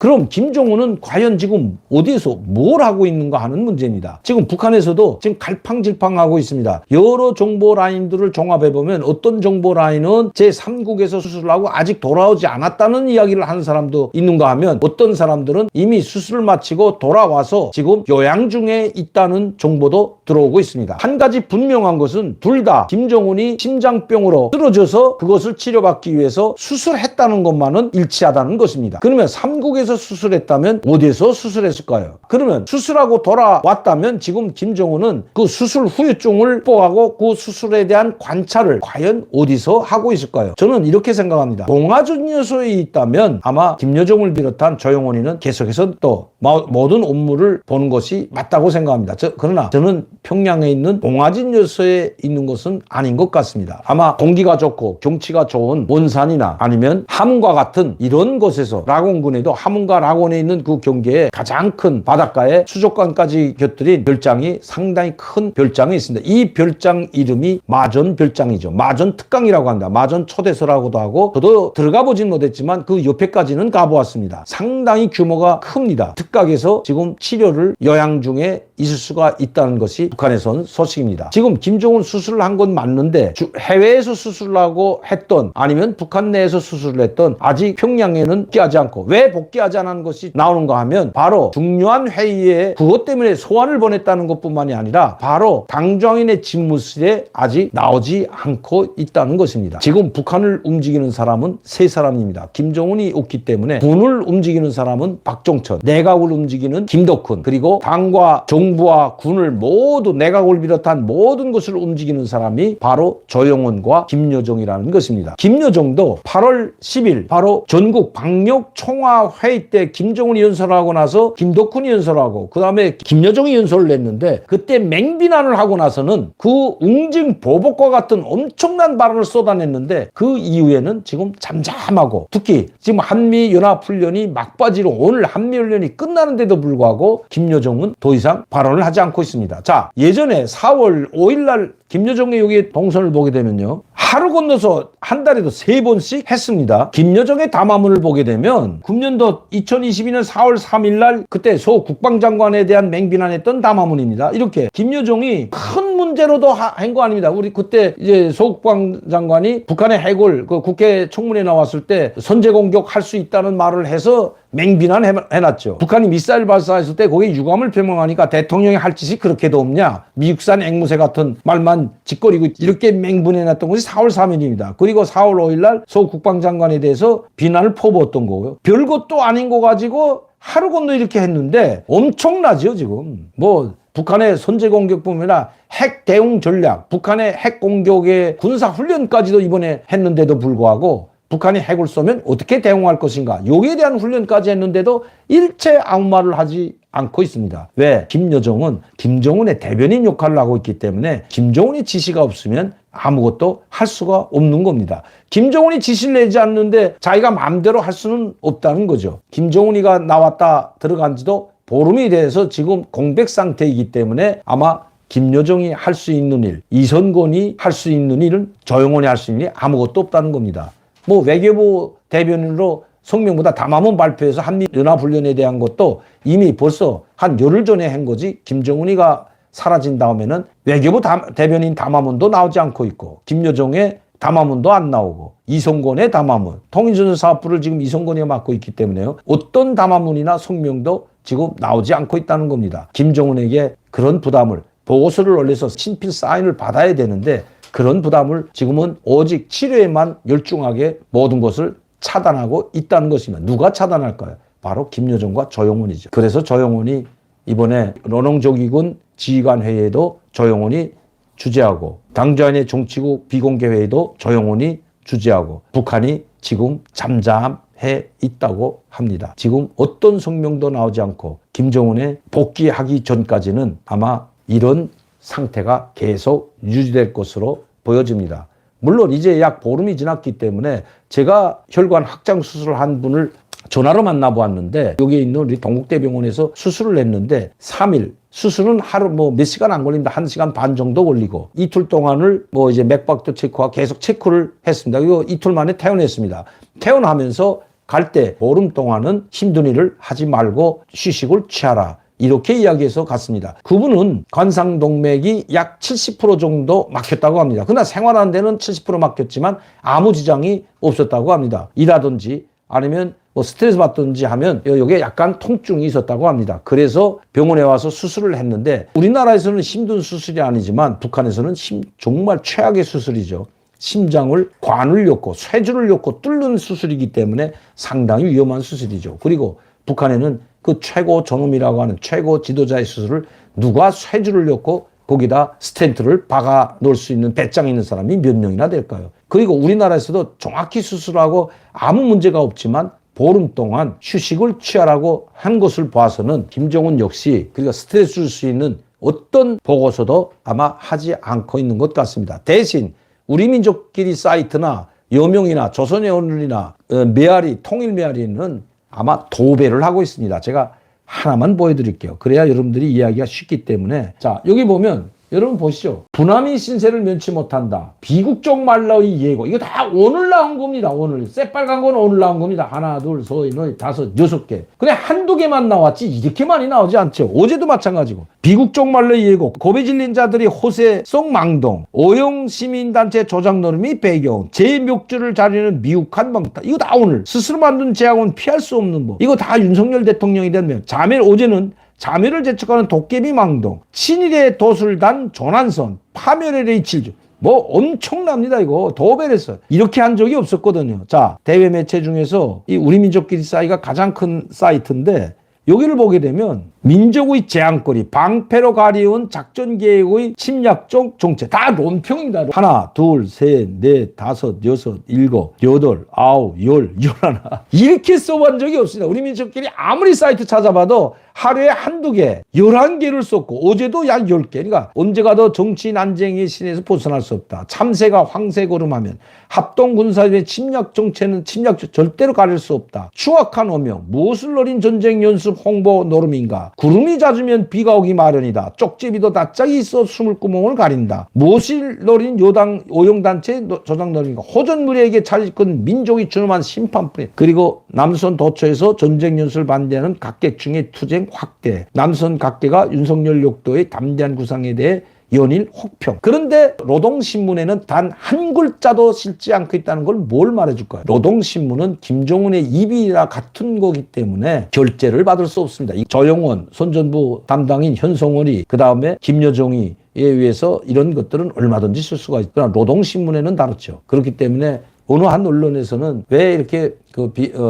그럼 김정은은 과연 지금 어디에서 뭘 하고 있는가 하는 문제입니다. 지금 북한에서도 지금 갈팡질팡하고 있습니다. 여러 정보 라인들을 종합해보면 어떤 정보 라인은 제3국에서 수술을 하고 아직 돌아오지 않았다는 이야기를 하는 사람도 있는가 하면 어떤 사람들은 이미 수술을 마치고 돌아와서 지금 요양 중에 있다는 정보도 들어오고 있습니다. 한 가지 분명한 것은 둘 다 김정은이 심장병으로 쓰러져서 그것을 치료받기 위해서 수술했다는 것만은 일치하다는 것입니다. 그러면 3국에서 수술했다면 어디에서 수술했을까요? 그러면 수술하고 돌아왔다면 지금 김정은은 그 수술 후유증을 극복하고 그 수술에 대한 관찰을 과연 어디서 하고 있을까요? 저는 이렇게 생각합니다. 봉화준요소에 있다면 아마 김여정을 비롯한 조영원이는 계속해서 또 모든 업무를 보는 것이 맞다고 생각합니다. 그러나 저는 평양에 있는 봉화준요소에 있는 것은 아닌 것 같습니다. 아마 공기가 좋고 경치가 좋은 원산이나 아니면 함과 같은 이런 곳에서 라곤군에도 함과 라곤에 있는 그 경계에 가장 큰 바닷가에 수족관까지 곁들인 별장이 상당히 큰 별장이 있습니다. 이 별장 이름이 마전 별장이죠. 마전 특강이라고 합니다. 마전 초대소라고도 하고 저도 들어가 보진 못했지만 그 옆에까지는 가보았습니다. 상당히 규모가 큽니다. 특각에서 지금 치료를 요양 중에 있을 수가 있다는 것이 북한에서 온 소식입니다. 지금 김정은 수술을 한 건 맞는데 해외에서 수술을 하고 했던 아니면 북한 내에서 수술을 했던 아직 평양에는 복귀하지 않고 왜 복귀하지 않은 것이 나오는가 하면 바로 중요한 회의에 그것 때문에 소환을 보냈다는 것뿐만이 아니라 바로 당정인의 집무실에 아직 나오지 않고 있다는 것입니다. 지금 북한을 움직이는 사람은 세 사람입니다. 김정은이 없기 때문에 군을 움직이는 사람은 박종천, 내각을 움직이는 김덕훈, 그리고 당과 정부와 군을 모두 내각을 비롯한 모든 것을 움직이는 사람이 바로 조영원과 김여정이라는 것입니다. 김여정도 8월 10일 바로 전국 방역 총화 회의 때 김정은이 연설하고 나서 김덕훈이 연설하고 그 다음에 김여정이 연설을 했는데 그때 맹비난을 하고 나서는 그 웅진 보복과 같은 엄청난 발언을 쏟아냈는데 그 이후에는 지금 잠잠하고 특히 지금 한미연합훈련이 막바지로 오늘 한미훈련이 끝나는데도 불구하고 김여정은 더 이상 발언을 하지 않고 있습니다. 자, 예전에 4월 5일 날 김여정의 여기 동선을 보게 되면요. 하루 건너서 한 달에도 3번씩 했습니다. 김여정의 담화문을 보게 되면 금년도 2022년 4월 3일 날 그때 소 국방장관에 대한 맹비난했던 담화문입니다. 이렇게 김여정이 큰 문제로도 한 거 아닙니다. 우리 그때 이제 소 국방장관이 북한의 해골 그 국회 청문회 나왔을 때 선제 공격할 수 있다는 말을 해서 맹비난해놨죠. 북한이 미사일 발사했을 때 거기에 유감을 표명하니까 대통령이 할 짓이 그렇게도 없냐. 미국산 앵무새 같은 말만 짓거리고 이렇게 맹분해놨던 것이 4월 3일입니다. 그리고 4월 5일 날 소 국방장관에 대해서 비난을 퍼부었던 거고요. 별것도 아닌 거 가지고 하루 건너 이렇게 했는데 엄청나죠 지금. 뭐 북한의 선제 공격뿐만 아니라 핵 대응 전략, 북한의 핵 공격의 군사 훈련까지도 이번에 했는데도 불구하고 북한이 핵을 쏘면 어떻게 대응할 것인가 여기에 대한 훈련까지 했는데도 일체 아무 말을 하지 않고 있습니다. 왜? 김여정은 김정은의 대변인 역할을 하고 있기 때문에 김정은의 지시가 없으면 아무것도 할 수가 없는 겁니다. 김정은이 지시를 내지 않는데 자기가 마음대로 할 수는 없다는 거죠. 김정은이가 나왔다 들어간 지도 보름이 돼서 지금 공백 상태이기 때문에 아마 김여정이 할 수 있는 일, 이선건이 할 수 있는 일은 조영원이 할 수 있는 일이 아무것도 없다는 겁니다. 뭐 외교부 대변인으로 성명보다 담화문 발표해서 한미연합훈련에 대한 것도 이미 벌써 한 열흘 전에 한 거지 김정은이가 사라진 다음에는 외교부 대변인 담화문도 나오지 않고 있고 김여정의 담화문도 안 나오고 이성건의 담화문, 통일전선사업부를 지금 이성건이가 맡고 있기 때문에요. 어떤 담화문이나 성명도 지금 나오지 않고 있다는 겁니다. 김정은에게 그런 부담을 보고서를 올려서 친필 사인을 받아야 되는데 그런 부담을 지금은 오직 치료에만 열중하게 모든 것을 차단하고 있다는 것입니다. 누가 차단할까요? 바로 김여정과 조영원이죠. 그래서 조영원이 이번에 런홍조기군 지휘관 회의에도 조영원이 주재하고 당좌인의 정치국 비공개 회의도 조영원이 주재하고 북한이 지금 잠잠해 있다고 합니다. 지금 어떤 성명도 나오지 않고 김정은의 복귀하기 전까지는 아마 이런 상태가 계속 유지될 것으로 보여집니다. 물론 이제 약 보름이 지났기 때문에 제가 혈관 확장 수술을 한 분을 전화로 만나보았는데 여기에 있는 우리 동국대병원에서 수술을 했는데 3일 수술은 하루 뭐 몇 시간 안 걸립니다. 1시간 반 정도 걸리고 이틀 동안을 이제 맥박도 체크와 계속 체크를 했습니다. 이거 이틀 만에 퇴원했습니다. 퇴원하면서 갈 때 보름 동안은 힘든 일을 하지 말고 휴식을 취하라. 이렇게 이야기해서 갔습니다. 그분은 관상동맥이 약 70% 정도 막혔다고 합니다. 그러나 생활하는 데는 70% 막혔지만 아무 지장이 없었다고 합니다. 일하든지 아니면 뭐 스트레스 받든지 하면 여기에 약간 통증이 있었다고 합니다. 그래서 병원에 와서 수술을 했는데 우리나라에서는 힘든 수술이 아니지만 북한에서는 정말 최악의 수술이죠. 심장을 관을 엮고 쇠줄을 엮고 뚫는 수술이기 때문에 상당히 위험한 수술이죠. 그리고 북한에는 그 최고 존엄이라고 하는 최고 지도자의 수술을 누가 쇠줄을 엮고 거기다 스텐트를 박아 놓을 수 있는 배짱 있는 사람이 몇 명이나 될까요? 그리고 우리나라에서도 정확히 수술하고 아무 문제가 없지만 보름 동안 휴식을 취하라고 한 것을 봐서는 김정은 역시 그러니까 스트레스 줄 수 있는 어떤 보고서도 아마 하지 않고 있는 것 같습니다. 대신 우리 민족끼리 사이트나 여명이나 조선의 오늘이나 메아리 통일 메아리는 아마 도배를 하고 있습니다. 제가 하나만 보여드릴게요. 그래야 여러분들이 이해하기가 쉽기 때문에. 자, 여기 보면 여러분 보시죠. 부남이 신세를 면치 못한다. 비국적 말러의 예고. 이거 다 오늘 나온 겁니다. 오늘. 새빨간 건 오늘 나온 겁니다. 하나, 둘, 셋, 다섯, 여섯 개. 근데 한두 개만 나왔지 이렇게 많이 나오지 않죠. 어제도 마찬가지고. 비국적 말러의 예고. 고배 질린 자들이 호세성 망동. 오용 시민단체 조작 노름이 배경. 제6주를 자리는 미혹한 방탄. 이거 다 오늘. 스스로 만든 제약은 피할 수 없는 법. 이거 다 윤석열 대통령이 되면. 자멸 어제는 자멸을 재촉하는 도깨비 망동, 친일의 도술단 조난선, 파멸의 레이칠주. 뭐 엄청납니다. 이거 도배했어요. 이렇게 한 적이 없었거든요. 자, 대외 매체 중에서 이 우리 민족끼리 사이가 가장 큰 사이트인데 여기를 보게 되면 민족의 재앙거리, 방패로 가리운 작전계획의 침략적 정체 다 논평입니다. 하나, 둘, 셋, 넷, 다섯, 여섯, 일곱, 여덟, 아홉, 열, 열하나 이렇게 써본 적이 없습니다. 우리 민족끼리 아무리 사이트 찾아봐도 하루에 한두 개, 11개를 썼고 어제도 약 10개. 그러니까 언제 가도 정치 난쟁이의 신에서 벗어날 수 없다. 참새가 황새걸음하면 합동군사의 침략 정체는 침략 절대로 가릴 수 없다. 추악한 오명, 무엇을 노린 전쟁 연습 홍보 노름인가. 구름이 잦으면 비가 오기 마련이다. 쪽제비도 낯짝이 있어 스물구멍을 가린다. 무엇을 노린 요당 오용단체 조작 노름인가. 호전무리에게 차리건 민족이 준엄한 심판뿐이. 그리고 남선 도처에서 전쟁 연습을 반대하는 각계층의 투쟁 확대. 남선 각계가 윤석열 욕도의 담대한 구상에 대해 연일 혹평. 그런데 노동신문에는 단 한 글자도 실지 않고 있다는 걸 뭘 말해줄까요? 노동신문은 김정은의 입이나 같은 거기 때문에 결제를 받을 수 없습니다. 조영원, 선전부 담당인 현송월이 그 다음에 김여정이에 의해서 이런 것들은 얼마든지 쓸 수가 있고 그러나 노동신문에는 다르죠. 그렇기 때문에 어느 한 언론에서는 왜 이렇게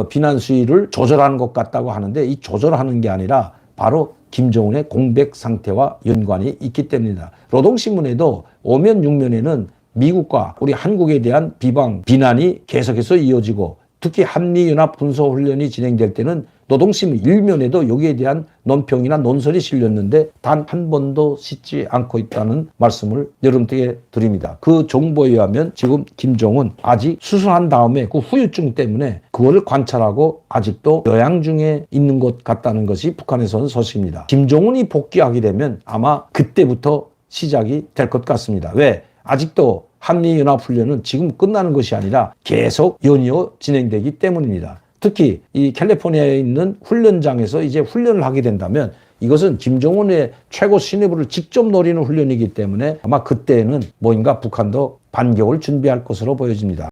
비난 수위를 조절하는 것 같다고 하는데 이 조절하는 게 아니라 바로 김정은의 공백 상태와 연관이 있기 때문이다. 노동신문에도 5면 6면에는 미국과 우리 한국에 대한 비방, 비난이 계속해서 이어지고 특히 한미연합 군사훈련이 진행될 때는 노동신문 1면에도 여기에 대한 논평이나 논설이 실렸는데 단 한 번도 씻지 않고 있다는 말씀을 여러분께 드립니다. 그 정보에 의하면 지금 김정은 아직 수술한 다음에 그 후유증 때문에 그거를 관찰하고 아직도 요양 중에 있는 것 같다는 것이 북한에서는 소식입니다. 김정은이 복귀하게 되면 아마 그때부터 시작이 될 것 같습니다. 왜? 아직도 한미연합훈련은 지금 끝나는 것이 아니라 계속 연이어 진행되기 때문입니다. 특히 이 캘리포니아에 있는 훈련장에서 이제 훈련을 하게 된다면 이것은 김정은의 최고 신뢰부를 직접 노리는 훈련이기 때문에 아마 그때는 뭐인가 북한도 반격을 준비할 것으로 보여집니다.